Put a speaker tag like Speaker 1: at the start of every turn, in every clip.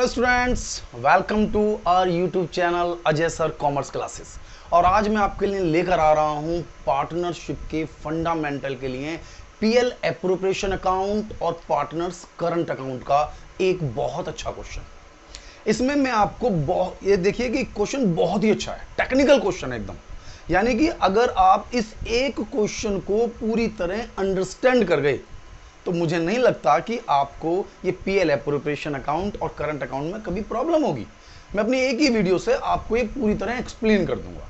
Speaker 1: Hello students, welcome to our YouTube channel Ajay sir commerce classes. और आज मैं आपके लिए लेकर आ रहा हूं पार्टनरशिप के फंडामेंटल के लिए पीएल एप्रोप्रिएशन अकाउंट और पार्टनर्स करंट अकाउंट का एक बहुत अच्छा क्वेश्चन। इसमें मैं आपको ये देखिए कि क्वेश्चन बहुत ही अच्छा है, टेक्निकल क्वेश्चन है एकदम। यानी कि अगर आप इस एक क्वेश्चन को पूरी तरह अंडरस्टैंड कर गए तो मुझे नहीं लगता कि आपको ये पीएल एप्रोप्रिएशन अकाउंट और करंट अकाउंट में कभी प्रॉब्लम होगी। मैं अपनी एक ही वीडियो से आपको ये पूरी तरह एक्सप्लेन कर दूंगा।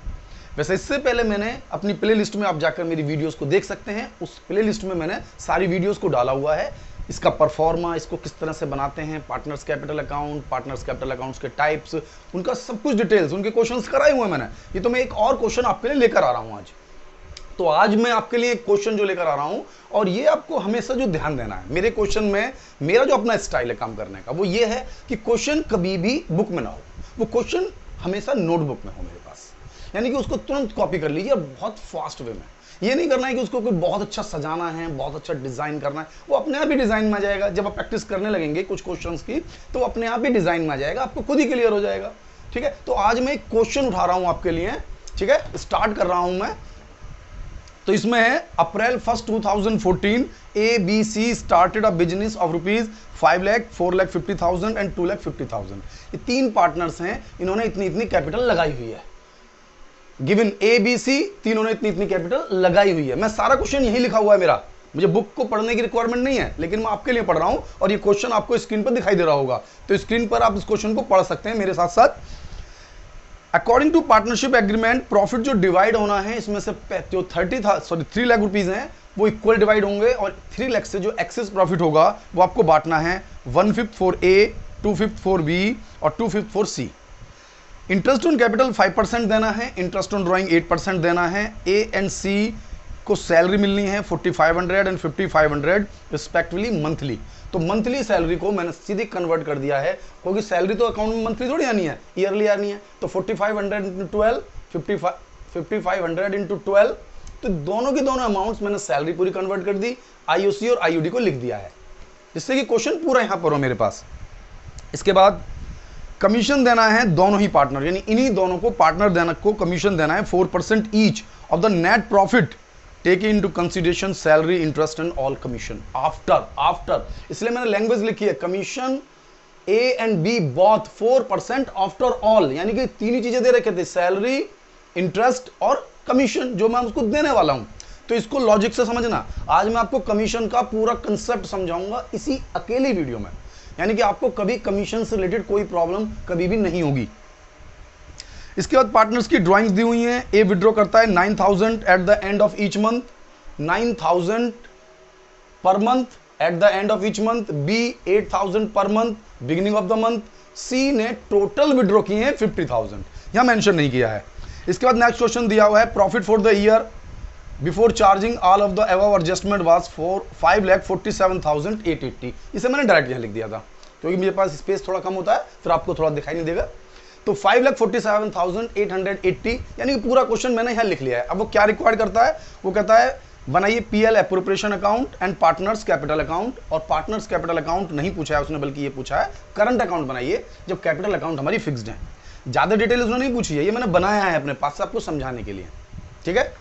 Speaker 1: वैसे इससे पहले मैंने अपनी प्ले लिस्ट में आप जाकर मेरी वीडियोस को देख सकते हैं। उस प्ले लिस्ट में मैंने सारी वीडियोस को डाला हुआ है, इसका परफॉर्मा, इसको किस तरह से बनाते हैं, पार्टनर्स कैपिटल अकाउंट्स के टाइप्स, उनका सब कुछ डिटेल्स, उनके क्वेश्चंस कराए हुए हैं मैंने। ये तो मैं एक और क्वेश्चन आपके लिए लेकर आ रहा हूं आज। तो आज मैं आपके लिए एक क्वेश्चन जो लेकर आ रहा हूं, और ये आपको हमेशा जो ध्यान देना है मेरे क्वेश्चन में, मेरा जो अपना स्टाइल है काम करने का वो ये है कि क्वेश्चन कभी भी बुक में ना हो, वो क्वेश्चन हमेशा नोटबुक में हो मेरे पास। यानी कि उसको तुरंत कॉपी कर लीजिए और बहुत फास्ट वे में। ये नहीं करना है कि उसको कोई बहुत अच्छा सजाना है, बहुत अच्छा डिजाइन करना है, वो अपने आप ही डिजाइन में आ जाएगा। जब आप प्रैक्टिस करने लगेंगे कुछ क्वेश्चंस की तो अपने आप ही डिजाइन में आ जाएगा, आपको खुद ही क्लियर हो जाएगा। ठीक है, तो आज मैं एक क्वेश्चन उठा रहा हूं आपके लिए। ठीक है, स्टार्ट कर रहा हूं मैं। तो इसमें है अप्रैल 1, 2014 ABC started a business of rupees 5 lakh, 4 lakh 50,000 and 2 lakh 50,000। ये तीन पार्टनर्स हैं, इन्होंने इतनी इतनी कैपिटल लगाई हुई है। गिवन ABC, तीनों ने इतनी इतनी कैपिटल लगाई हुई है। मैं सारा क्वेश्चन यही लिखा हुआ है मेरा, मुझे बुक को पढ़ने की रिक्वायरमेंट नहीं है, लेकिन मैं आपके लिए पढ़ रहा हूं और ये क्वेश्चन आपको स्क्रीन पर दिखाई दे रहा होगा। तो स्क्रीन पर आप इस क्वेश्चन को पढ़ सकते हैं मेरे साथ साथ। According to partnership agreement, profit जो डिवाइड होना है इसमें से जो 3 लाख रुपीज हैं वो इक्वल डिवाइड होंगे, और 3 लाख से जो एक्सेस प्रॉफिट होगा वो आपको बांटना है 1/5 फॉर ए, 2/5 फॉर बी और 2/5 for C. Interest on capital 5% देना है, इंटरेस्ट ऑन ड्राइंग 8% देना है। ए एंड सी को सैलरी मिलनी है 4500 एंड 5500 रिस्पेक्टिवली मंथली। तो मंथली सैलरी को मैंने सीधे कन्वर्ट कर दिया है, क्योंकि सैलरी तो अकाउंट में मंथली थोड़ी आनी है, ईयरली आनी है। तो 4500 इंटू 12, 5500 इंटू 12, तो दोनों की दोनों अमाउंट्स मैंने सैलरी पूरी कन्वर्ट कर दी, आईओसी और आईयूडी को लिख दिया है, जिससे कि क्वेश्चन पूरा यहां पर हो मेरे पास। इसके बाद कमीशन देना है दोनों ही पार्टनर, यानी इन्हीं दोनों को पार्टनर देना को कमीशन देना है 4% each of the net profit take in to consideration salary, interest and all commission after. इसलिए मैंने लैंग्वेज लिखी है commission A and B both 4% after all, यानी कि तीन ही चीजें दे रखे थे, सैलरी, इंटरेस्ट और कमीशन, जो मैं उसको देने वाला हूं। तो इसको लॉजिक से समझना। आज मैं आपको कमीशन का पूरा कंसेप्ट समझाऊंगा इसी अकेली वीडियो में, यानी कि आपको कभी कमीशन से रिलेटेड कोई प्रॉब्लम कभी भी नहीं होगी। इसके बाद पार्टनर्स की ड्राइंग्स दी हुई हैं। ए विड्रॉ करता है 9,000 at the end of each month, 9,000 पर month at the end of each month. B 8,000 पर month beginning of the month. C ने टोटल विड्रॉ किए हैं 50,000, यहां मेंशन नहीं किया है। इसके बाद नेक्स्ट क्वेश्चन दिया हुआ है, profit for the year before charging all of the above adjustment was 5,47,880। इसे मैंने डायरेक्ट यहां लिख दिया था, क्योंकि मेरे पास स्पेस थोड़ा कम होता है, फिर आपको थोड़ा दिखाई नहीं देगा। तो 5,47,880, यानी कि पूरा क्वेश्चन मैंने यहां लिख लिया है। अब वो क्या रिक्वायर्ड करता है, वो कहता है बनाइए PL appropriation account and partners capital account. और पार्टनर्स कैपिटल अकाउंट नहीं पूछा है उसने, बल्कि ये पूछा है करंट अकाउंट बनाइए जब कैपिटल अकाउंट हमारी फिक्स्ड है। ज्यादा डिटेल उसने नहीं पूछी है, ये मैंने बनाया है अपने पास से आपको समझाने के लिए। ठीक है,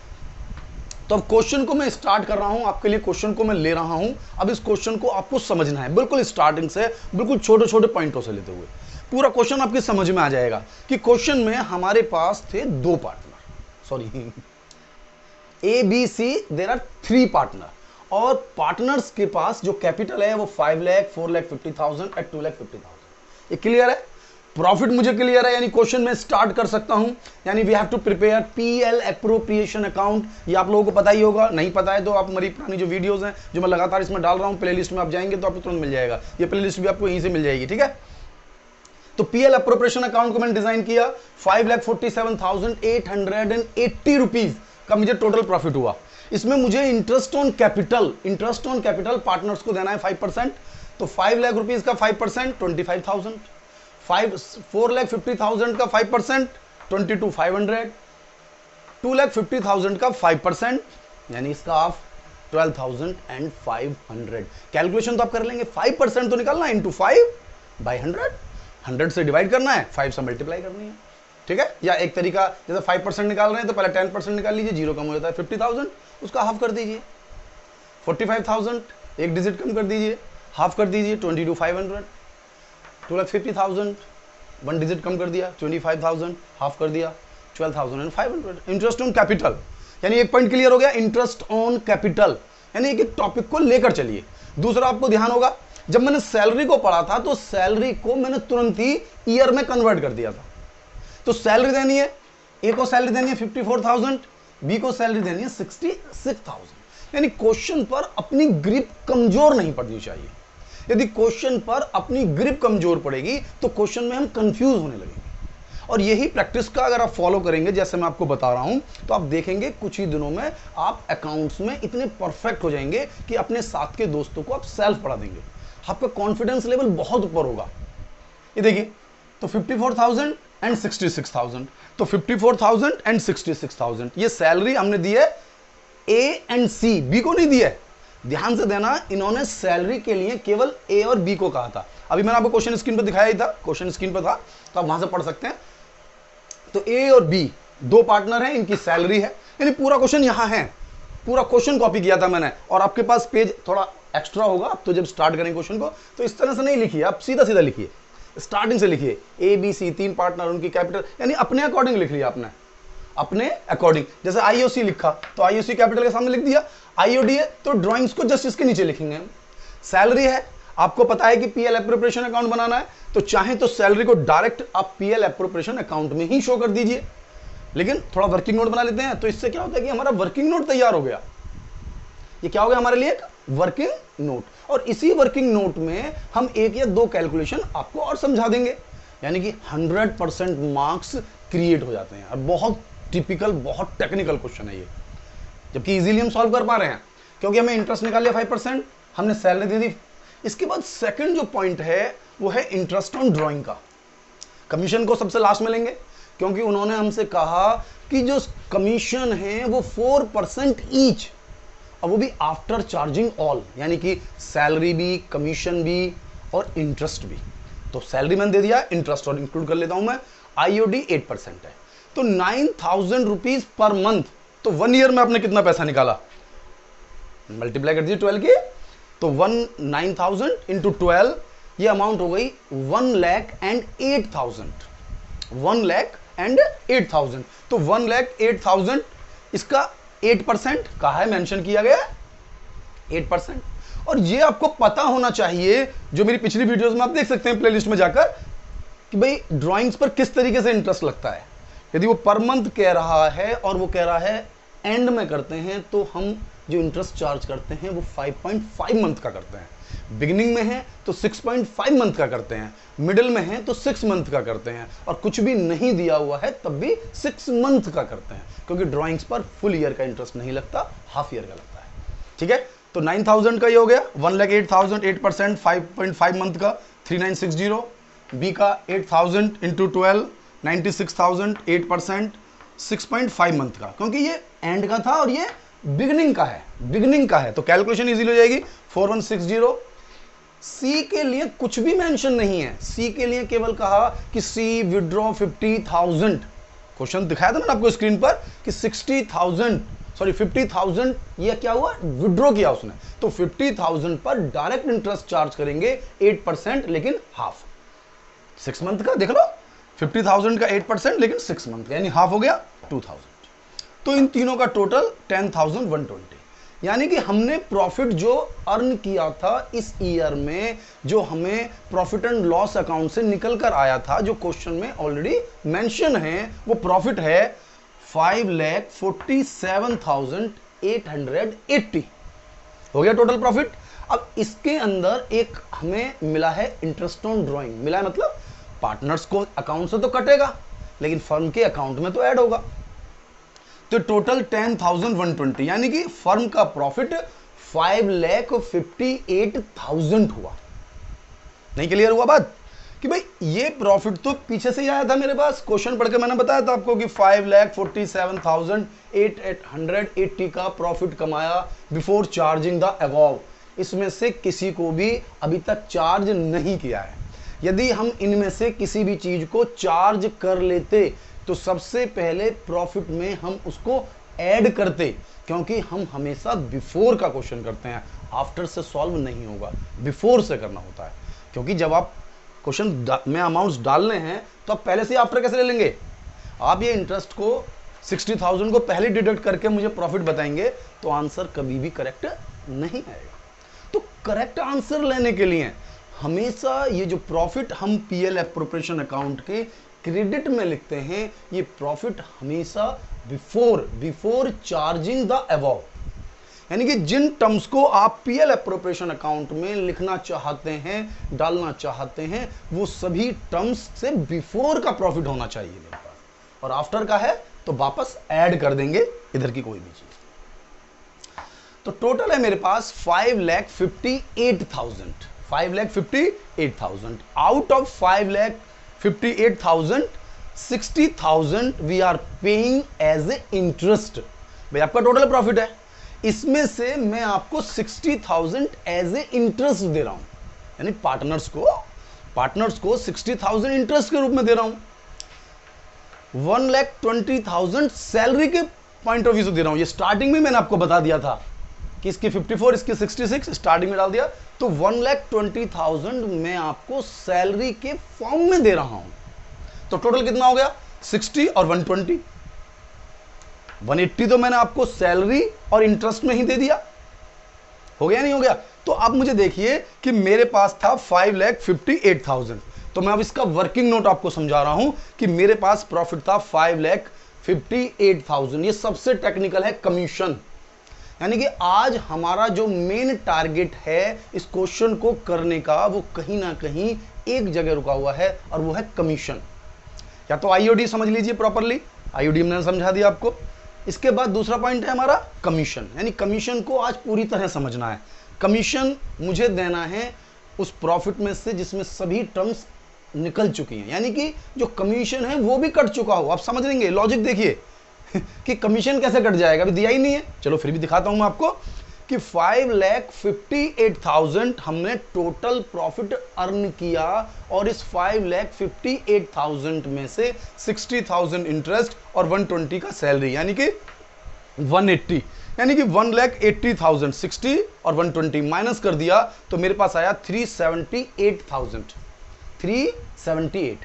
Speaker 1: तो अब क्वेश्चन को मैं स्टार्ट कर रहा हूं, आपके लिए क्वेश्चन को मैं ले रहा हूं। अब इस क्वेश्चन को आपको समझना है बिल्कुल स्टार्टिंग से, बिल्कुल छोटे छोटे पॉइंटों से लेते हुए पूरा क्वेश्चन आपकी समझ में आ जाएगा कि क्वेश्चन में हमारे पास थे दो partner, sorry A B C, there are 3 partner, और पार्टनर्स के पास जो कैपिटल है वो 5 लाख, 4 लाख 50,000 एंड 2 लाख 50,000। ये क्लियर है? प्रॉफिट मुझे क्लियर है, यानी क्वेश्चन में स्टार्ट कर सकता हूं। यानी we have to prepare PL appropriation account. ये आप लोगों को पता ही होगा, नहीं पता है तो आप मेरी पुरानी जो वीडियोस हैं जो मैं लगातार इसमें डाल रहा हूं प्लेलिस्ट में आप जाएंगे तो आपको तुरंत मिल जाएगा, ये प्लेलिस्ट भी आपको यहीं से मिल जाएगी। ठीक है, तो पीएल एप्रोप्रिएशन अकाउंट को मैंने डिजाइन किया, 5,47,880 रुपीज का मुझे टोटल प्रॉफिट हुआ। इसमें मुझे इंटरेस्ट ऑन कैपिटल पार्टनर्स को देना है 5%। तो 5 लाख रुपीज का 5% 25,000, 4,50,000 का 5% 22,500, 2,50,000 का 5%, यानी इसका आप 12,500। कैलकुलेशन तो आप कर लेंगे, 5% तो निकालना इंटू 5/100, 100 से डिवाइड करना है, 5 से मल्टीप्लाई करनी है, ठीक है। या एक तरीका, जैसे 5% निकाल रहे हैं तो पहले 10% निकाल लीजिए, 0 कम हो जाता है, 50,000 उसका हाफ कर दीजिए, 45,000 एक डिजिट कम कर दीजिए, हाफ कर दीजिए, 22,500, 2,50,000 वन डिजिट कम कर दिया, 25,000 हाफ कर दिया, 12,500। इंटरेस्ट ऑन कैपिटल, यानी एक पॉइंट क्लियर हो गया, इंटरेस्ट ऑन कैपिटल, यानी एक टॉपिक को लेकर चलिए। दूसरा आपको ध्यान होगा, जब मैंने सैलरी को पढ़ा था तो सैलरी को मैंने तुरंत ही ईयर में कन्वर्ट कर दिया था। तो सैलरी देनी है, ए को सैलरी देनी है 54,000, बी को सैलरी देनी है 66,000। यानी क्वेश्चन पर अपनी ग्रिप कमजोर नहीं पड़नी चाहिए। यदि क्वेश्चन पर अपनी ग्रिप कमजोर पड़ेगी तो क्वेश्चन में हम कंफ्यूज होने लगेंगे। और यही प्रैक्टिस का अगर आप फॉलो करेंगे, जैसे मैं आपको बता रहा हूं, तो आप देखेंगे कुछ ही दिनों में आप अकाउंट्स में इतने परफेक्ट हो जाएंगे कि अपने साथ के दोस्तों को आप सेल्फ पढ़ा देंगे। आपका कॉन्फिडेंस लेवल बहुत ऊपर होगा। ये देखिए, तो 54,000 एंड 66,000, तो 54,000 एंड 66,000 ये सैलरी हमने दी है ए एंड सी, बी को नहीं दी है। ध्यान से देना, इन्होंने सैलरी के लिए केवल ए और बी को कहा था। अभी मैंने आपको क्वेश्चन स्क्रीन पर दिखाया ही था, क्वेश्चन स्क्रीन पर था, तो आप वहां से पढ़ सकते हैं। तो ए और बी दो पार्टनर हैं, इनकी सैलरी है, यानी पूरा क्वेश्चन यहां है, पूरा क्वेश्चन कॉपी किया था मैंने। और आपके पास पेज थोड़ा एक्स्ट्रा होगा, आप तो जब स्टार्ट करेंगे क्वेश्चन को तो इस तरह से नहीं लिखिए, आप सीधा सीधा लिखिए, स्टार्टिंग से लिखिए। ए बी सी तीन पार्टनर, उनकी कैपिटल, यानी अपने अकॉर्डिंग लिख लिया आपने, अपने अकॉर्डिंग। जैसे आईओसी लिखा तो आईओसी कैपिटल के सामने लिख दिया, आईओडी है तो ड्राइंग्स को जस्ट इसके नीचे लिखेंगे। सैलरी है, आपको पता है कि पीएल एप्रोप्रिएशन अकाउंट बनाना है, तो चाहे तो सैलरी को डायरेक्ट आप पीएल एप्रोप्रिएशन अकाउंट में ही शो कर दीजिए। लेकिन थोड़ा वर्किंग नोट बना लेते हैं, तो इससे क्या होता है कि हमारा वर्किंग नोट तैयार हो गया। ये क्या हो गया हमारे लिए, एक वर्किंग नोट। और इसी वर्किंग नोट में हम एक या दो कैलकुलेशन आपको और समझा देंगे, यानी कि 100% मार्क्स क्रिएट हो जाते हैं। और बहुत टिपिकल, बहुत टेक्निकल क्वेश्चन है ये, जबकि इजीली हम सॉल्व कर पा रहे हैं, क्योंकि हमें इंटरेस्ट निकाल लिया 5%, हमने सैलरी दे दी। इसके बाद सेकंड जो पॉइंट है वो है इंटरेस्ट ऑन ड्राइंग का। कमीशन को सबसे लास्ट में लेंगे, क्योंकि उन्होंने हमसे कहा कि जो कमीशन है वो 4% ईच, और वो भी आफ्टर चार्जिंग ऑल, यानी कि सैलरी भी, कमीशन भी और इंटरेस्ट भी। तो सैलरी मैंने दे दिया, इंटरेस्ट और इंक्लूड कर लेता हूं मैं। आईओडी 8% है, तो 9,000 रुपीज पर मंथ। तो 1 ईयर में आपने कितना पैसा निकाला, मल्टीप्लाई कर दीजिए 12 के, तो 9,000 इंटू 12, ये अमाउंट हो गई 1,08,000। 1,08,000, तो 1,08,000 इसका 8% कहा है, मेंशन किया गया 8%। और ये आपको पता होना चाहिए, जो मेरी पिछली वीडियोस में आप देख सकते हैं प्लेलिस्ट में जाकर, कि भाई ड्राइंग्स पर किस तरीके से इंटरेस्ट लगता है। यदि वो पर मंथ कह रहा है और वो कह रहा है एंड में करते हैं, तो हम जो इंटरेस्ट चार्ज करते हैं वो 5.5 मंथ का करते हैं। बिगिनिंग में है तो 6.5 मंथ का करते हैं, मिडिल में है तो 6 मंथ का करते हैं, और कुछ भी नहीं दिया हुआ है तब भी 6 मंथ का करते हैं, क्योंकि ड्राइंग्स पर फुल ईयर का इंटरेस्ट नहीं लगता, हाफ ईयर का लगता है। ठीक है, तो 9,000 का ये हो गया, 1,08,000, 8%, 5.5 मंथ का 3,960। बी का 8,000 इंटू 12, 96,000, 8%, 6.5 मंथ का, क्योंकि ये एंड का था और ये बिगनिंग का है, बिगनिंग का है, तो कैलकुलेशन इजीली हो जाएगी 4160। सी के लिए कुछ भी मेंशन नहीं है, सी के लिए केवल कहा कि सी विड्रॉ 50,000। क्वेश्चन दिखाया था मैंने आपको स्क्रीन पर कि 50,000 ये क्या हुआ, विड्रॉ किया उसने, तो 50,000 पर डायरेक्ट इंटरेस्ट चार्ज करेंगे 8%, लेकिन हाफ 6 मंथ का। देख लो, 50,000 का 8%, लेकिन 6 मंथ का, यानी हाफ हो गया 2,000। तो इन तीनों का टोटल 10,120, यानी कि हमने प्रॉफिट जो अर्न किया था इस ईयर में, जो हमें प्रॉफिट एंड लॉस अकाउंट से निकल कर आया था, जो क्वेश्चन में ऑलरेडी मेंशन है, वो प्रॉफिट है 5,47,880 हो गया टोटल प्रॉफिट। अब इसके अंदर एक हमें मिला है इंटरेस्ट ऑन ड्राइंग, मिला है मतलब पार्टनर्स को अकाउंट से तो कटेगा, लेकिन फर्म के अकाउंट में तो ऐड होगा। तो टोटल 10,120, यानी कि फर्म का प्रॉफिट 5,58,000 हुआ। नहीं क्लियर हुआ बात, कि भाई ये प्रॉफिट तो पीछे से ही आया था मेरे पास, क्वेश्चन पढ़ के मैंने बताया था आपको कि 5,47,880 का प्रॉफिट कमाया बिफोर चार्जिंग द अबव। इसमें से किसी को भी अभी तक चार्ज नहीं किया है, यदि हम इनमें से किसी भी चीज को चार्ज कर लेते तो सबसे पहले प्रॉफिट में हम उसको ऐड करते, क्योंकि हम हमेशा बिफोर का क्वेश्चन करते हैं, आफ्टर से सॉल्व नहीं होगा, बिफोर से करना होता है। क्योंकि जब आप क्वेश्चन में अमाउंट्स डालने हैं तो आप पहले से आफ्टर कैसे ले लेंगे? आप ये इंटरेस्ट को 60,000 को पहले डिडक्ट करके मुझे प्रॉफिट बताएंगे तो आंसर कभी भी करेक्ट नहीं आएगा। तो करेक्ट आंसर लेने के लिए हमेशा ये जो प्रॉफिट हम पीएल एप्रोप्रिएशन अकाउंट के क्रेडिट में लिखते हैं, ये प्रॉफिट हमेशा बिफोर चार्जिंग द अबव, यानी कि जिन टर्म्स को आप पीएल एप्रोप्रिएशन अकाउंट में लिखना चाहते हैं, डालना चाहते हैं, वो सभी टर्म्स से बिफोर का प्रॉफिट होना चाहिए मेरे पास, और आफ्टर का है तो वापस ऐड कर देंगे इधर की कोई भी चीज। तो टोटल है मेरे पास 5,58,000, 5,58,000। Out of 5,58,000 60,000 we are paying as a interest. भाई आपका टोटल प्रॉफिट है, इसमें से मैं आपको 60,000 एज ए इंटरेस्ट दे रहा हूं, यानी पार्टनर्स को 60,000 इंटरेस्ट के रूप में दे रहा हूं। 1,20,000 सैलरी के पॉइंट ऑफ व्यू से दे रहा हूं। ये स्टार्टिंग में मैंने आपको बता दिया था कि इसकी 54, इसकी 66 स्टार्टिंग में डाल दिया, तो 1,20,000 मैं आपको सैलरी के फॉर्म में दे रहा हूं। तो टोटल कितना हो गया? 60 और 120, 180 तो मैंने आपको सैलरी और इंटरेस्ट में ही दे दिया। हो गया नहीं हो गया? तो अब मुझे देखिए कि मेरे पास था 5,58,000, तो मैं अब इसका वर्किंग नोट आपको समझा रहा हूं कि मेरे पास प्रॉफिट था 5,58,000। ये सबसे टेक्निकल है, कमीशन। यानी कि आज हमारा जो मेन टारगेट है इस क्वेश्चन को करने का, वो कहीं ना कहीं एक जगह रुका हुआ है, और वो है कमीशन। या तो आईओडी समझ लीजिए प्रॉपरली, आईओडी मैंने समझा दिया आपको। इसके बाद दूसरा पॉइंट है हमारा कमीशन, यानी कमीशन को आज पूरी तरह समझना है। कमीशन मुझे देना है उस प्रॉफिट में से जिसमें सभी टर्म्स निकल चुकी हैं, यानी कि जो कमीशन है वो भी कट चुका हो। आप समझ लेंगे, लॉजिक देखिए कि कमीशन कैसे कट जाएगा, अभी दिया ही नहीं है। चलो फिर भी दिखाता हूं मैं आपको कि 5,58,000 हमने टोटल प्रॉफिट अर्न किया, और इस 5,58,000 में से 60,000 इंटरेस्ट और 120 का सैलरी, यानी कि 180, यानी कि 1,80,000 60 और 120 माइनस कर दिया तो मेरे पास आया 378,000, 378।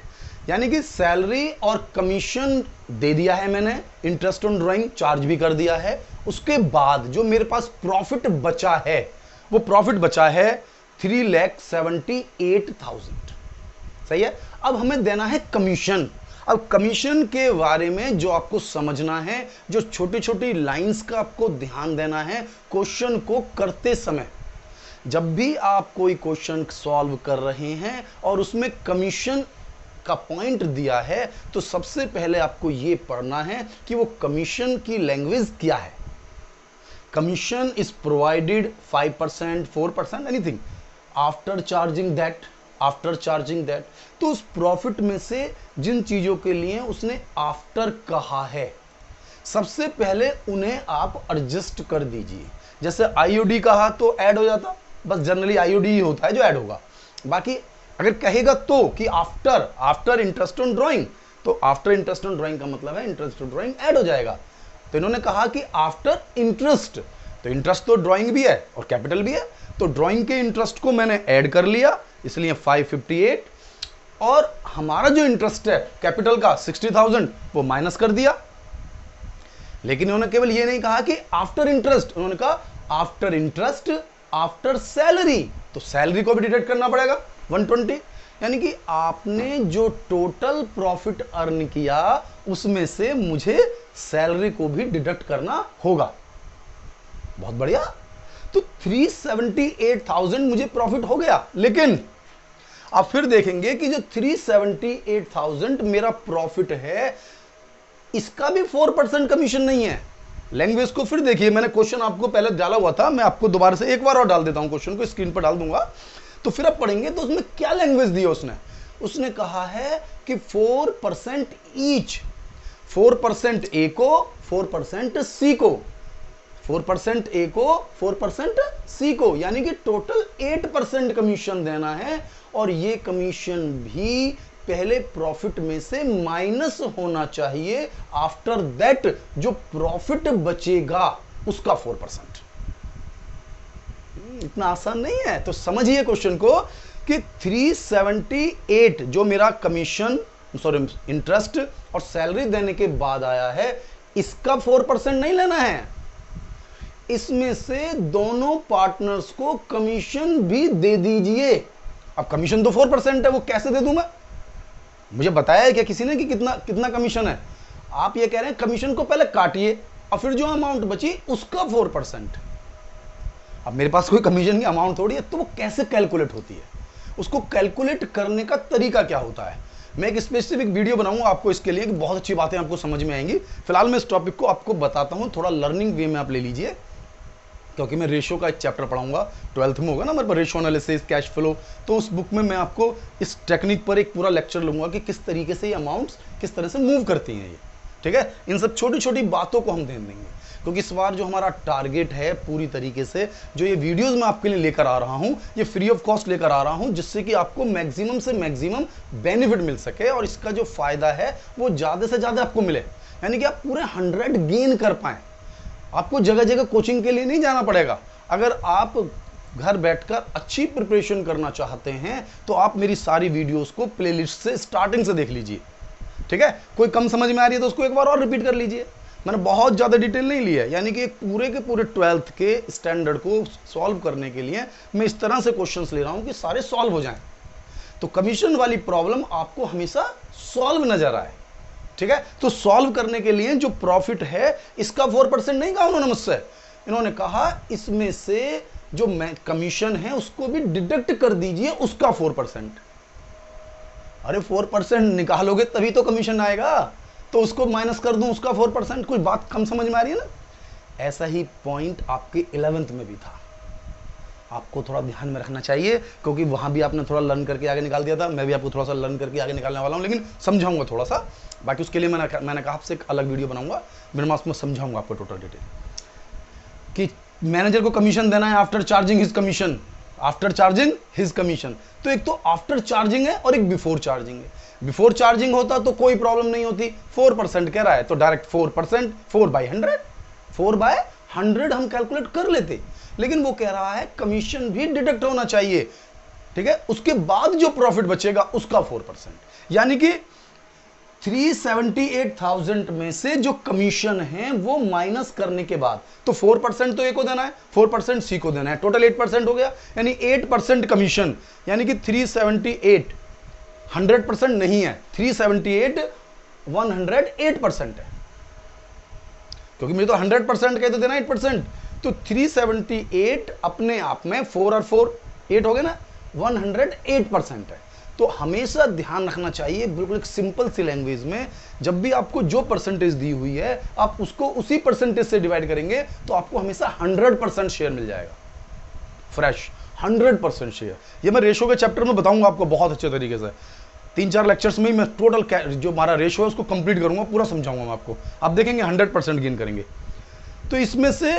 Speaker 1: यानी कि सैलरी और कमीशन दे दिया है मैंने, इंटरेस्ट ऑन ड्राइंग चार्ज भी कर दिया है। उसके बाद जो मेरे पास प्रॉफिट बचा है, वो प्रॉफिट बचा है 3,78,000। सही है। अब हमें देना है कमीशन। अब कमीशन के बारे में जो आपको समझना है, जो छोटी छोटी लाइंस का आपको ध्यान देना है क्वेश्चन को करते समय। जब भी आप कोई क्वेश्चन सॉल्व कर रहे हैं और उसमें कमीशन का पॉइंट दिया है, तो सबसे पहले आपको यह पढ़ना है कि वो कमीशन की लैंग्वेज क्या है। Commission is provided 5%, 4%, anything after charging that, तो उस प्रॉफिट में से जिन चीजों के लिए उसने आफ्टर कहा है, सबसे पहले उन्हें आप एडजस्ट कर दीजिए। जैसे आईओडी कहा तो ऐड हो जाता, बस जनरली आईओडी ही होता है जो ऐड होगा। बाकी अगर कहेगा तो कि आफ्टर इंटरेस्ट ऑन ड्राइंग, तो आफ्टर इंटरेस्ट ऑन ड्राइंग का मतलब है इंटरेस्ट ऑन ड्राइंग ऐड हो जाएगा। तो इन्होंने कहा कि आफ्टर इंटरेस्ट, तो इंटरेस्ट तो ड्राइंग भी है और कैपिटल भी है, तो ड्राइंग के इंटरेस्ट को मैंने ऐड कर लिया, इसलिए 558, और हमारा जो इंटरेस्ट है कैपिटल का 60,000 वो माइनस कर दिया। लेकिन उन्होंने केवल ये नहीं कहा कि आफ्टर इंटरेस्ट, उन्होंने कहा आफ्टर इंटरेस्ट आफ्टर सैलरी, तो सैलरी को भी डिडक्ट करना पड़ेगा 120। यानी कि आपने जो टोटल प्रॉफिट अर्न किया उसमें से मुझे सैलरी को भी डिडक्ट करना होगा। बहुत बढ़िया। तो 378,000 मुझे प्रॉफिट हो गया। लेकिन आप फिर देखेंगे कि जो 378,000 मेरा प्रॉफिट है, इसका भी 4% कमीशन नहीं है। लैंग्वेज को फिर देखिए, मैंने क्वेश्चन आपको पहले डाला हुआ था, मैं आपको दोबारा से एक बार और डाल देता हूं, क्वेश्चन को स्क्रीन पर डाल दूंगा, तो फिर आप पढ़ेंगे तो उसमें क्या लैंग्वेज दी है उसने कहा है कि 4% ईच, 4% ए को, 4% सी को, 4% ए को, 4% सी को, यानी कि टोटल 8% कमीशन देना है। और ये कमीशन भी पहले प्रॉफिट में से माइनस होना चाहिए। आफ्टर दैट जो प्रॉफिट बचेगा उसका 4%। इतना आसान नहीं है। तो समझिए क्वेश्चन को कि 378 जो मेरा कमीशन इंटरेस्ट और सैलरी देने के बाद आया है, इसका 4% नहीं लेना है, इसमें से दोनों पार्टनर्स को कमीशन भी दे दीजिए। अब कमीशन तो 4% है, वो कैसे दे दूंगा? मुझे बताया है क्या किसी ने कि कितना कितना कमीशन है? आप ये कह रहे हैं कमीशन को पहले काटिए और फिर जो अमाउंट बची उसका 4%। अब मेरे पास कोई कमीशन की अमाउंट थोड़ी है, तो वो कैसे कैलकुलेट होती है? उसको कैलकुलेट करने का तरीका क्या होता है? मैं एक स्पेसिफिक वीडियो बनाऊंगा आपको इसके लिए कि बहुत अच्छी बातें आपको समझ में आएंगी। फिलहाल मैं इस टॉपिक को आपको बताता हूं, थोड़ा लर्निंग वे में आप ले लीजिए, क्योंकि मैं रेशियो का एक चैप्टर पढ़ाऊंगा, 12th में होगा ना मेरे पास, रेशियो एनालिसिस, कैश फ्लो। तो उस बुक में मैं आपको इस टेक्निक पर एक पूरा लेक्चर लूंगा कि किस तरीके से ये अमाउंट्स किस तरह से मूव करती हैं ये। ठीक है, इन सब छोटी छोटी बातों को हम ध्यान देंगे, क्योंकि इस बार जो हमारा टारगेट है पूरी तरीके से, जो ये वीडियोस मैं आपके लिए लेकर आ रहा हूं, ये फ्री ऑफ कॉस्ट लेकर आ रहा हूं, जिससे कि आपको मैक्सिमम से मैक्सिमम बेनिफिट मिल सके और इसका जो फायदा है वो ज्यादा से ज्यादा आपको मिले, यानी कि आप पूरे 100 गेन कर पाए। आपको जगह जगह कोचिंग के लिए नहीं जाना पड़ेगा। अगर आप घर बैठकर अच्छी प्रिपरेशन करना चाहते हैं तो आप मेरी सारी वीडियोस को प्लेलिस्ट से स्टार्टिंग से देख लीजिए। ठीक है, कोई कम समझ में आ रही है तो उसको एक बार और रिपीट कर लीजिए। मैंने बहुत ज़्यादा डिटेल नहीं लिया है, यानी कि पूरे के पूरे 12th के स्टैंडर्ड को सॉल्व करने के लिए मैं इस तरह से क्वेश्चंस ले रहा हूं कि सारे सॉल्व हो जाएं। तो कमीशन वाली प्रॉब्लम आपको हमेशा सॉल्व नजर आए। ठीक है, तो सॉल्व करने के लिए जो प्रॉफिट है इसका 4% नहीं कहा उन्होंने मुझसे, इन्होंने कहा इसमें से जो कमीशन है उसको भी डिडक्ट कर दीजिए, उसका 4%। अरे 4% निकालोगे तभी तो कमीशन आएगा, तो उसको माइनस कर दूं उसका 4%। कोई बात कम समझ में आ रही है ना? ऐसा ही पॉइंट आपके 11th में भी था, आपको थोड़ा ध्यान में रखना चाहिए, क्योंकि वहां भी आपने थोड़ा लर्न करके आगे निकाल दिया था। मैं भी आपको थोड़ा सा लर्न करके आगे निकालने वाला हूं, लेकिन समझाऊंगा थोड़ा सा। बाकी उसके लिए मैंने कहा आपसे एक अलग वीडियो बनाऊंगा, मेरे मास में समझाऊंगा आपको टोटल डिटेल कि मैनेजर को कमीशन देना है after charging his commission, after charging his commission. तो एक तो आफ्टर चार्जिंग है और एक बिफोर चार्जिंग है। बिफोर चार्जिंग होता तो कोई प्रॉब्लम नहीं होती, 4% कह रहा है तो डायरेक्ट 4%, 4/100, 4/100 हम कैलकुलेट कर लेते, लेकिन वो कह रहा है कमीशन भी डिडक्ट होना चाहिए। ठीक है, उसके बाद जो प्रॉफिट बचेगा उसका 4%, यानी कि 378,000 में से जो कमीशन है वो माइनस करने के बाद, तो 4% तो ए को देना है, 4% सी को देना है, टोटल 8% हो गया, यानी 8% कमीशन, यानी कि 378 100% नहीं है, 378 108% है, क्योंकि मुझे तो 100% कहे तो देना 8%। तो 378 अपने आप में 4 और 4 8 हो गए ना, 108% है। तो हमेशा ध्यान रखना चाहिए, बिल्कुल एक सिंपल सी लैंग्वेज में, जब भी आपको जो परसेंटेज दी हुई है आप उसको उसी परसेंटेज से डिवाइड करेंगे तो आपको हमेशा 100% शेयर मिल जाएगा, फ्रेश 100% शेयर। ये मैं रेशो के चैप्टर में बताऊंगा आपको बहुत अच्छे तरीके से, 3-4 लेक्चर्स में ही मैं टोटल जो हमारा रेशो है उसको कंप्लीट करूंगा, पूरा समझाऊंगा मैं आपको, आप देखेंगे 100% गेन करेंगे। तो इसमें से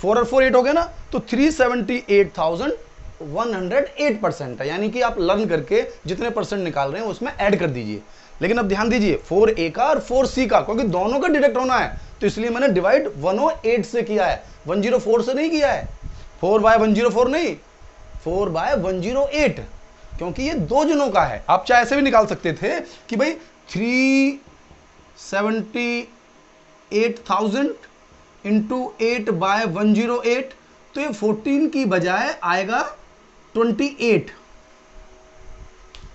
Speaker 1: 4 और 4 8 हो गया ना, तो 378,108% है, यानी कि आप लर्न करके जितने परसेंट निकाल रहे हैं उसमें ऐड कर दीजिए। लेकिन अब ध्यान दीजिए 4A का और 4C का, क्योंकि दोनों का डिडक्ट होना है, तो इसलिए मैंने डिवाइड 108 से किया है, 104 से नहीं किया है, 4/104 नहीं, 4/108, क्योंकि ये दो जनों का है। आप चाहे ऐसे भी निकाल सकते थे कि भाई 378,000 इंटू 8/108, तो ये 14 की बजाय आएगा 28।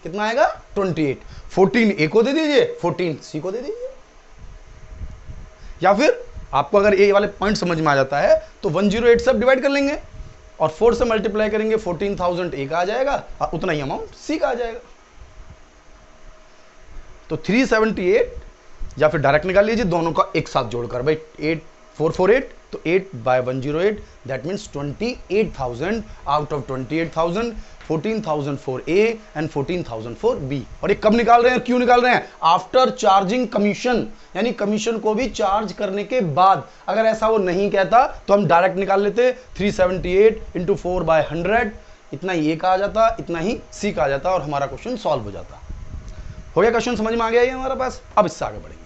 Speaker 1: कितना आएगा? 28। 14 ए को दे दीजिए, 14 सी को दे दीजिए, या फिर आपको अगर ए वाले पॉइंट समझ में आ जाता है तो 108 से डिवाइड कर लेंगे और 4 से मल्टीप्लाई करेंगे, 14,000 ए का आ जाएगा और उतना ही अमाउंट सी का आ जाएगा। तो 378, या फिर डायरेक्ट निकाल लीजिए दोनों का एक साथ जोड़कर, भाई 8448, तो 8/108, that means 28,000 out of 28,000, 14,000 for A and 14,000 for B. और ये कब निकाल रहे हैं, क्यों निकाल रहे हैं? आफ्टर चार्जिंग कमीशन, यानी कमीशन को भी चार्ज करने के बाद। अगर ऐसा वो नहीं कहता तो हम डायरेक्ट निकाल लेते, 378 इंटू 4/100, इतना ही ए का आ जाता, इतना ही सी का आ जाता और हमारा क्वेश्चन सॉल्व हो जाता। हो गया क्वेश्चन, समझ में आ गया ये हमारे पास। अब इससे आगे बढ़ेंगे।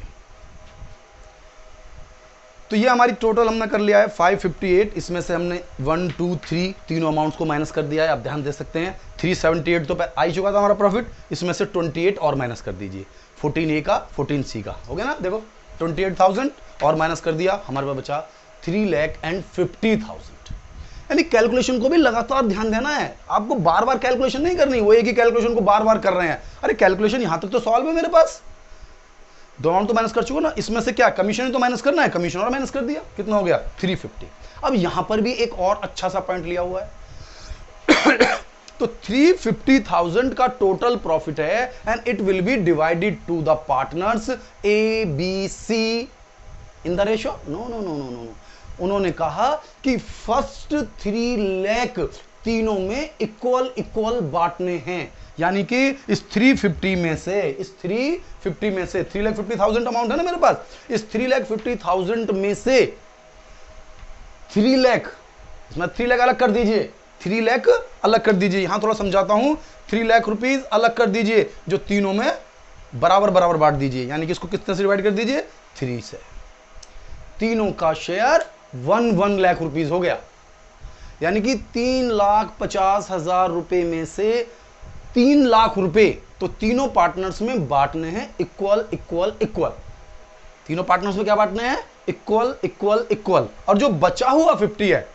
Speaker 1: तो ये हमारी टोटल हमने कर लिया है 558, इसमें से हमने 1 2 3 तीनों अमाउंट्स को माइनस कर दिया है। आप ध्यान दे सकते हैं 378 तो आ ही चुका था हमारा प्रॉफिट, इसमें से 28 और माइनस कर दीजिए, 14A का 14C का हो गया ना। देखो 28,000 और माइनस कर दिया, हमारे पास बचा 3,50,000। यानी कैलकुलेशन को भी लगातार ध्यान देना है, आपको बार बार कैलकुलेशन नहीं करनी, वो एक ही कैलकुलेशन को बार बार कर रहे हैं। अरे कैलकुलेशन यहां तक तो सॉल्व है मेरे पास, दो अमाउंट तो माइनस कर चुका ना, इसमें से क्या कमीशन ही तो माइनस करना है, कमीशन और माइनस कर दिया, कितना हो गया 350। अब यहां पर भी एक और अच्छा सा पॉइंट लिया हुआ है तो 350,000 का टोटल प्रॉफिट है and it will be divided to the partners A B C in the ratio. No no no no no, उन्होंने कहा कि फर्स्ट 3 लाख तीनों में इक्वल इक्वल बांटने हैं, यानी कि इस 350 में से, इस 350 में से 3,50,000 अमाउंट है ना मेरे पास, इस 3,50,000 में से 3 लाख, इसमें 3 लाख अलग कर दीजिए, 3 लाख अलग कर दीजिए, यहां थोड़ा समझाता हूं, 3 लाख रुपीज अलग कर दीजिए, जो तीनों में बराबर बराबर बांट दीजिए, यानी कि इसको कितने से डिवाइड कर दीजिए 3 से। तीनों का शेयर 1 लाख रुपीज हो गया, यानी कि 3,50,000 रुपए में से 3 लाख रुपए तो तीनों पार्टनर्स में बांटने हैं इक्वल इक्वल इक्वल। तीनों पार्टनर्स में क्या बांटने हैं इक्वल इक्वल इक्वल। और जो बचा हुआ 50 है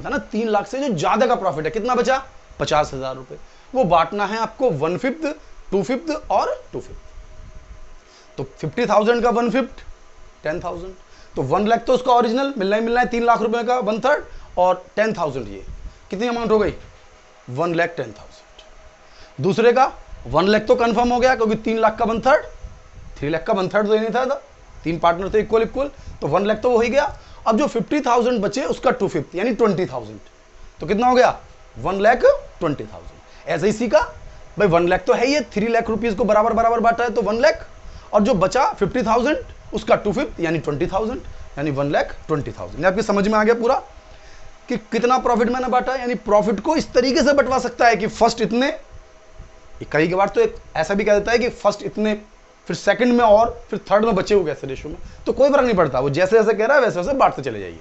Speaker 1: ना, 3 लाख से जो ज्यादा का प्रॉफिट है, कितना बचा 50,000 रुपए, वो बांटना है आपको 1/5, 2/5 और 2/5। तो 50,000 का 1/5 10,000, तो 1 लाख तो उसका ओरिजिनल मिलना ही मिलना है, 3 लाख रुपए का 1/3 और 10,000 ये कितनी अमाउंट हो गई 1,10,000। दूसरे का 1 लाख तो कंफर्म हो गया क्योंकि 3 लाख का 1/3, 3 लाख का 1/3 तो ये नहीं था, 3 पार्टनर थे इक्वल इक्वल, तो 1 लाख तो हो ही गया। अब जो 50,000 बचे उसका 2/5 यानी 20,000, तो कितना हो गया 1,20,000। ऐसे ही सीखा भाई 1 लाख तो है ये, 3 लाख रुपीज को बराबर बराबर बांटा है तो 1 लाख, और जो बचा 50,000 उसका 2/5 यानी 20,000 यानी 1,20,000। आपकी समझ में आ गया पूरा कि कितना प्रॉफिट मैंने बांटा। यानी प्रॉफिट को इस तरीके से बंटवा सकता है कि फर्स्ट इतने, कई के बार तो एक ऐसा भी कह देता है कि फर्स्ट इतने, फिर सेकंड में और फिर थर्ड में बचे हुए ऐसे रेशियो में, तो कोई फर्क नहीं पड़ता, वो जैसे जैसे कह रहा है वैसे वैसे बांटते चले जाइए।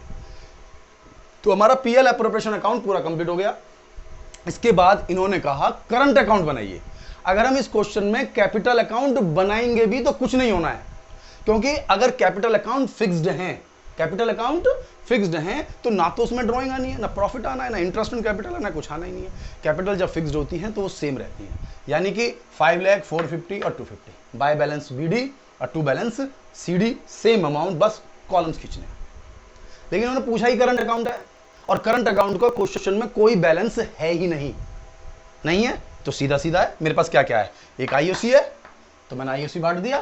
Speaker 1: तो हमारा पीएल एप्रोप्रिएशन अकाउंट पूरा कंप्लीट हो गया। इसके बाद इन्होंने कहा करंट अकाउंट बनाइए। अगर हम इस क्वेश्चन में कैपिटल अकाउंट बनाएंगे भी तो कुछ नहीं होना है, क्योंकि अगर कैपिटल अकाउंट फिक्स्ड है, कैपिटल अकाउंट फिक्स्ड है तो ना तो उसमें ड्राइंग आनी है, ना प्रॉफिट आना है, ना इंटरेस्ट ऑन कैपिटल है, ना कुछ आना ही नहीं है। कैपिटल जब फिक्स्ड होती है तो वो सेम रहती है, यानी कि 5 लाख 450 और 250, बाय बैलेंस बीडी और to balance CD, same amount, बस कॉलम्स खींचने हैं। लेकिन उन्होंने पूछा ही करंट अकाउंट है, और करंट अकाउंट का क्वेश्चन में कोई बैलेंस है ही नहीं है, तो सीधा सीधा है। मेरे पास क्या क्या है, एक आईओसी है तो मैंने आईओसी बांट दिया,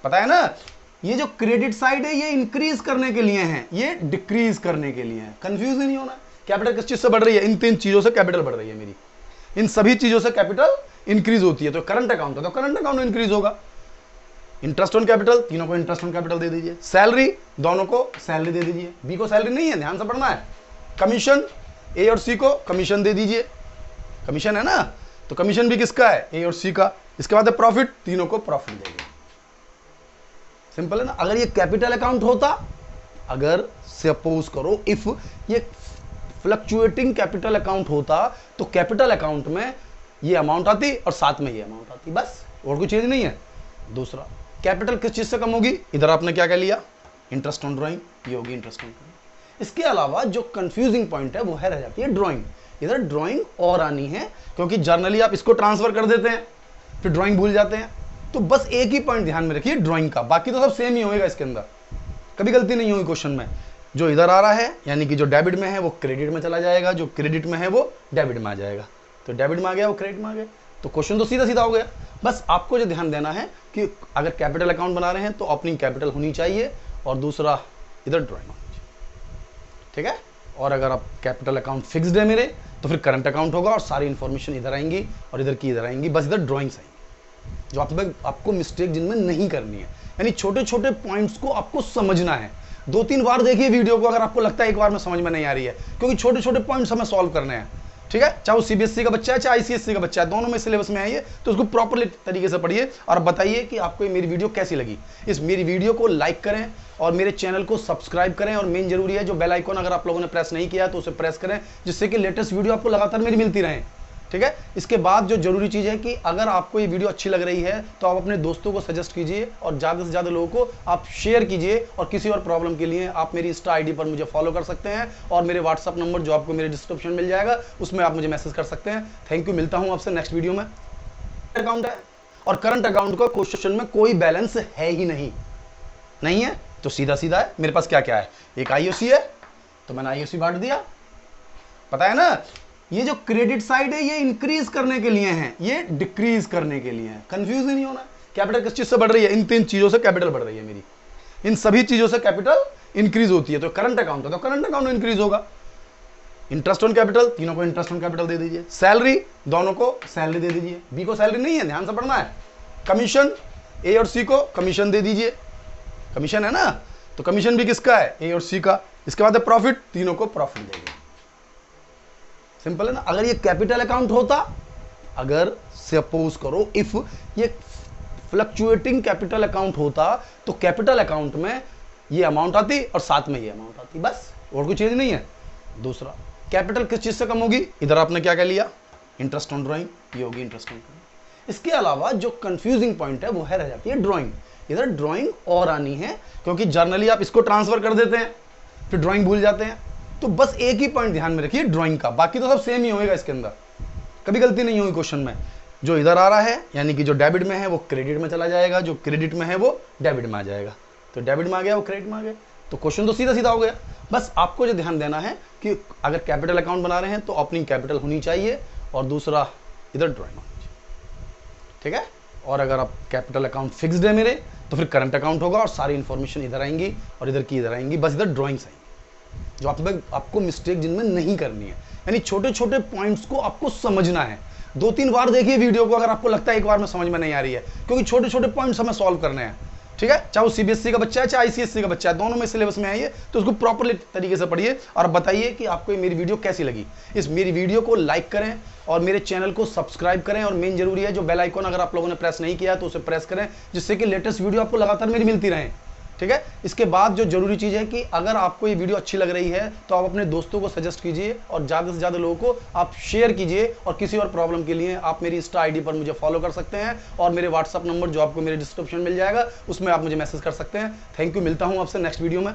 Speaker 1: पता है ना। ये जो क्रेडिट साइड है ये इंक्रीज करने के लिए है, ये डिक्रीज करने के लिए है, कंफ्यूज नहीं होना। कैपिटल किस चीज से बढ़ रही है, इन 3 चीजों से कैपिटल बढ़ रही है मेरी, इन सभी चीजों से कैपिटल इंक्रीज होती है। तो करंट अकाउंट है तो करंट अकाउंट इंक्रीज होगा। इंटरेस्ट ऑन कैपिटल, तीनों को इंटरेस्ट ऑन कैपिटल दे दीजिए। सैलरी, दोनों को सैलरी दे दीजिए। बी को सैलरी नहीं है, ध्यान से पढ़ना है। कमीशन, ए और सी को कमीशन दे दीजिए, कमीशन है ना, तो कमीशन भी किसका है, ए और सी का। इसके बाद प्रॉफिट, तीनों को प्रॉफिट देंगे। सिंपल है ना। अगर ये कैपिटल अकाउंट होता, अगर सपोज करो इफ ये फ्लक्चुएटिंग कैपिटल अकाउंट होता, तो कैपिटल अकाउंट में ये अमाउंट आती और साथ में ये अमाउंट आती, बस और कोई चीज नहीं है। दूसरा, कैपिटल किस चीज से कम होगी, इधर आपने क्या कह लिया, इंटरेस्ट ऑन ड्राइंग, ये होगी इंटरेस्ट ऑन ड्राइंग। इसके अलावा जो कंफ्यूजिंग पॉइंट है वो है रह जाती है ड्राइंग। इधर ड्राइंग और आनी है, क्योंकि जर्नली आप इसको ट्रांसफर कर देते हैं फिर ड्राइंग भूल जाते हैं। तो बस एक ही पॉइंट ध्यान में रखिए ड्राइंग का, बाकी तो सब सेम ही होएगा इसके अंदर, कभी गलती नहीं होगी क्वेश्चन में। जो इधर आ रहा है यानी कि जो डेबिट में है वो क्रेडिट में चला जाएगा, जो क्रेडिट में है वो डेबिट में आ जाएगा, तो डेबिट में आ गया वो क्रेडिट में आ गया, तो क्वेश्चन तो सीधा सीधा हो गया। बस आपको जो ध्यान देना है कि अगर कैपिटल अकाउंट बना रहे हैं तो ओपनिंग कैपिटल होनी चाहिए, और दूसरा इधर ड्राइंग होनी चाहिए, ठीक है। और अगर आप कैपिटल अकाउंट फिक्स्ड है मेरे, तो फिर करंट अकाउंट होगा और सारी इंफॉर्मेशन इधर आएंगी और इधर की इधर आएंगी, बस इधर ड्राइंग्स आएंगी। जो आपको मिस्टेक जिनमें नहीं करनी है, यानी छोटे छोटे पॉइंट्स को आपको समझना है। 2-3 बार देखिए वीडियो को, अगर आपको लगता है एक बार में समझ में नहीं आ रही है, क्योंकि छोटे छोटे पॉइंट्स हमें सॉल्व करने हैं। ठीक है, चाहे वो सीबीएसई का बच्चा है चाहे आईसीएसई का बच्चा है, दोनों में सिलेबस में है ये, तो उसको प्रॉपरली तरीके से पढ़िए और बताइए कि आपको ये मेरी वीडियो कैसी लगी। इस मेरी वीडियो को लाइक करें और मेरे चैनल को सब्सक्राइब करें, और मेन जरूरी है जो बेल आइकन अगर आप लोगों ने प्रेस नहीं किया तो उसे प्रेस करें, जिससे कि लेटेस्ट वीडियो आपको लगातार मेरी मिलती रहे। ठीक है, इसके बाद जो जरूरी चीज़ है कि अगर आपको ये वीडियो अच्छी लग रही है तो आप अपने दोस्तों को सजेस्ट कीजिए और ज़्यादा से ज़्यादा लोगों को आप शेयर कीजिए, और किसी और प्रॉब्लम के लिए आप मेरी इंस्टा आईडी पर मुझे फॉलो कर सकते हैं, और मेरे व्हाट्सअप नंबर जो आपको मेरे डिस्क्रिप्शन मिल जाएगा उसमें आप मुझे मैसेज कर सकते हैं। थैंक यू, मिलता हूँ आपसे नेक्स्ट वीडियो में। अकाउंट है और करंट अकाउंट का क्वेश्चन में कोई बैलेंस है ही नहीं है तो सीधा सीधा है, मेरे पास क्या क्या है, एक आईओसी है तो मैंने आईओसी बांट दिया, पता है ना। ये जो क्रेडिट साइड है ये इंक्रीज करने के लिए है, ये डिक्रीज करने के लिए है, कंफ्यूज नहीं होना। कैपिटल किस चीज से बढ़ रही है, इन 3 चीजों से कैपिटल बढ़ रही है मेरी, इन सभी चीजों से कैपिटल इंक्रीज होती है, तो करंट अकाउंट है तो करंट अकाउंट इंक्रीज होगा। इंटरेस्ट ऑन कैपिटल, तीनों को इंटरेस्ट ऑन कैपिटल दे दीजिए। सैलरी, दोनों को सैलरी दे दीजिए, बी को सैलरी नहीं है, ध्यान से पढ़ना है। कमीशन, ए और सी को कमीशन दे दीजिए, कमीशन है ना, तो कमीशन भी किसका है, ए और सी का। इसके बाद है प्रॉफिट, तीनों को प्रॉफिट देंगे। सिंपल है ना। अगर ये कैपिटल अकाउंट होता, अगर सपोज करो इफ ये फ्लक्चुएटिंग कैपिटल अकाउंट होता, तो कैपिटल अकाउंट में ये अमाउंट आती और साथ में ये अमाउंट आती, बस और कोई चीज नहीं है। दूसरा, कैपिटल किस चीज से कम होगी, इधर आपने क्या क्या लिया, इंटरेस्ट ऑन ड्राइंग, ये होगी इंटरेस्ट ऑन ड्राइंग। इसके अलावा जो कंफ्यूजिंग पॉइंट है वो है रह जाती है ड्राइंग। इधर ड्राइंग और आनी है, क्योंकि जर्नली आप इसको ट्रांसफर कर देते हैं फिर ड्राइंग भूल जाते हैं, तो बस एक ही पॉइंट ध्यान में रखिए ड्राइंग का, बाकी तो सब सेम ही होएगा, इसके अंदर कभी गलती नहीं होगी क्वेश्चन में। जो इधर आ रहा है यानी कि जो डेबिट में है वो क्रेडिट में चला जाएगा, जो क्रेडिट में है वो डेबिट में आ जाएगा, तो डेबिट में आ गया वो क्रेडिट में आ गया, तो क्वेश्चन तो सीधा सीधा हो गया। बस आपको जो ध्यान देना है कि अगर कैपिटल अकाउंट बना रहे हैं तो ओपनिंग कैपिटल होनी चाहिए, और दूसरा इधर ड्राइंग होनी चाहिए। ठीक है, और अगर आप कैपिटल अकाउंट फिक्स्ड है मेरे तो फिर करंट अकाउंट होगा, और सारी इंफॉर्मेशन इधर आएंगी और इधर की इधर आएंगी, बस इधर ड्राइंग्स आएंगी। जो आपको मिस्टेक जिनमें नहीं करनी है, यानी छोटे छोटे पॉइंट्स को आपको समझना है। 2-3 बार देखिए वीडियो को, अगर आपको लगता है एक बार में समझ में नहीं आ रही है, क्योंकि छोटे छोटे पॉइंट्स हमें सॉल्व करने हैं। ठीक है, चाहे वो सीबीएसई का बच्चा है चाहे आईसीएसई का बच्चा है, दोनों में सिलेबस में है ये, तो उसको प्रॉपरली तरीके से पढ़िए और बताइए कि आपको ये मेरी वीडियो कैसी लगी। इस मेरी वीडियो को लाइक करें और मेरे चैनल को सब्सक्राइब करें, और मेन जरूरी है जो बेल आइकन अगर आप लोगों ने प्रेस नहीं किया तो उसे प्रेस करें, जिससे कि लेटेस्ट वीडियो आपको लगातार मेरी मिलती रहे। ठीक है, इसके बाद जो जरूरी चीज़ है कि अगर आपको ये वीडियो अच्छी लग रही है तो आप अपने दोस्तों को सजेस्ट कीजिए, और ज़्यादा से ज़्यादा लोगों को आप शेयर कीजिए, और किसी और प्रॉब्लम के लिए आप मेरी इंस्टा आईडी पर मुझे फॉलो कर सकते हैं, और मेरे व्हाट्सअप नंबर जो आपको मेरे डिस्क्रिप्शन मिल जाएगा उसमें आप मुझे मैसेज कर सकते हैं। थैंक यू, मिलता हूँ आपसे नेक्स्ट वीडियो में।